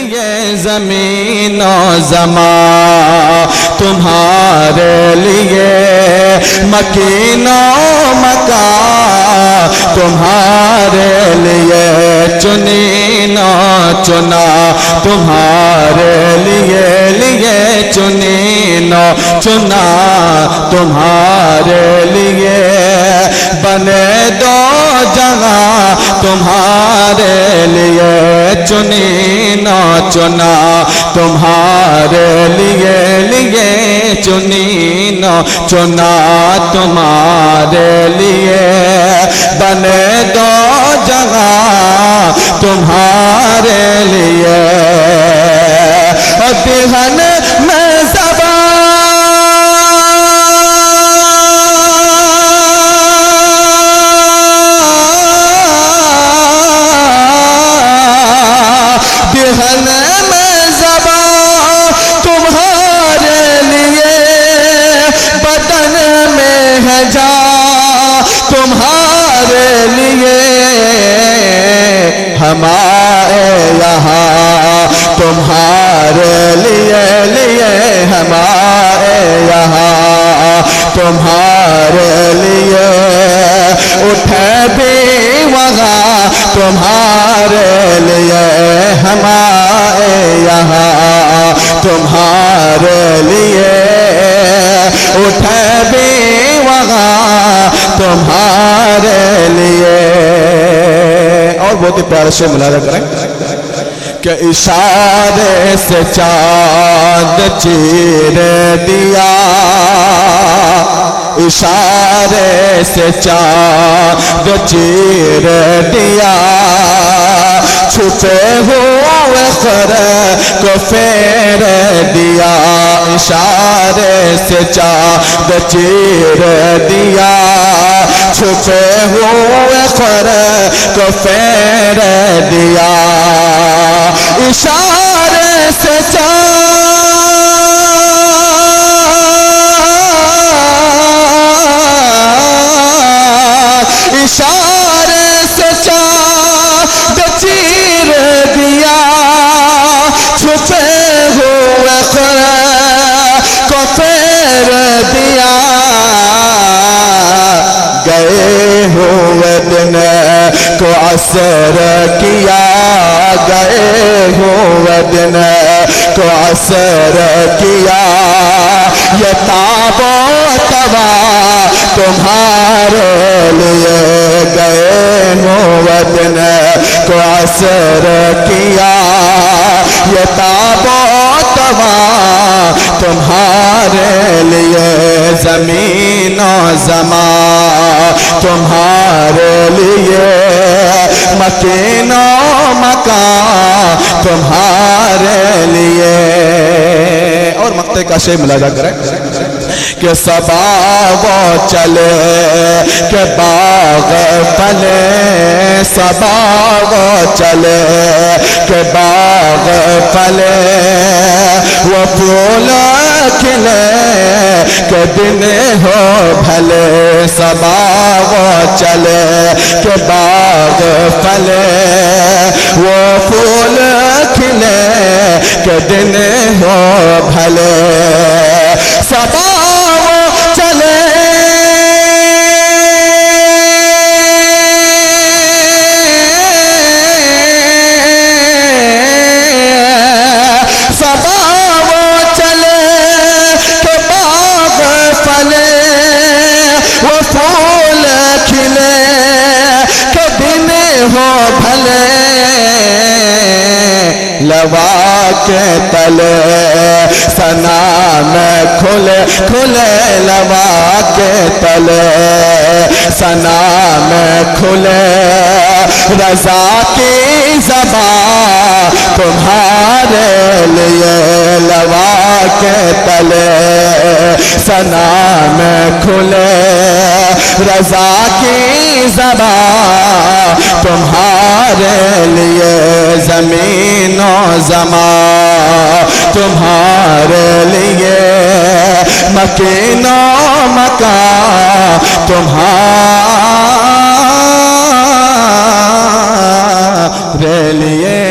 लिए ज़मीन और ज़मान, तुम्हारे लिए मकीन और मकान, तुम्हारे लिए चुनी न चुना, तुम्हारे लिए चुनी न चुना, तुम्हारे लिए बने दो जगह, तुम्हारे लिए चुनी न चुना, तुम्हारे लिए चुनी न चुना, तुम्हारे लिए बने दो जगह, तुम्हारे लिए और दिहन में हमारे यहाँ, तुम्हारे लिए हमारे यहाँ, तुम्हारे लिए उठे भी वहाँ, तुम्हारे लिए हमारे यहाँ, तुम्हारे लिए उठे भी वहाँ, तुम्हारे लिए। और बहुत ही प्यारे से मुलाजा करें कि इशारे से चाँद चीर दिया, इशारे से चाँद चीर दिया, छुपे हुए खर को फेर दिया, इशारे से चाँद चीर दिया, छुपे हुए खर को फेर दिया, इशारे से चाँद, इशारे से चाँद चीर दिया, छुपे हुए खर को फेर दिया, गए हुए दिन को असर किया, गए हुए दिन को असर किया, ये ताबो तबा तुम्हारे लिए, गए हुए दिन को असर किया, ये ताबो तबा तुम्हारे लिए, ज़मीन और ज़मान तुम्हारे लिए, मकीन और मकान तुम्हारे लिए। और मक्ते का शेर मुलाजा करें कि सबा वो चले के बाग फले, सबा वो चले के बाग फले, वो फूल खिले के दिन हो भले, सबा वो चले के बाग फले, वो फूल खिले के दिन हो भले, सबा वो चले हो भले, लवा के तले सना में खुले खुले, लवा के तले सना में खुले, रजा की ज़बान तुम्हारे लिए, लवा के तले सना में खुले, रजा की ज़बान तुम्हारे लिए, ज़मीन और ज़मान तुम्हारे लिए, मकीन और मकान तुम्हारे लिए।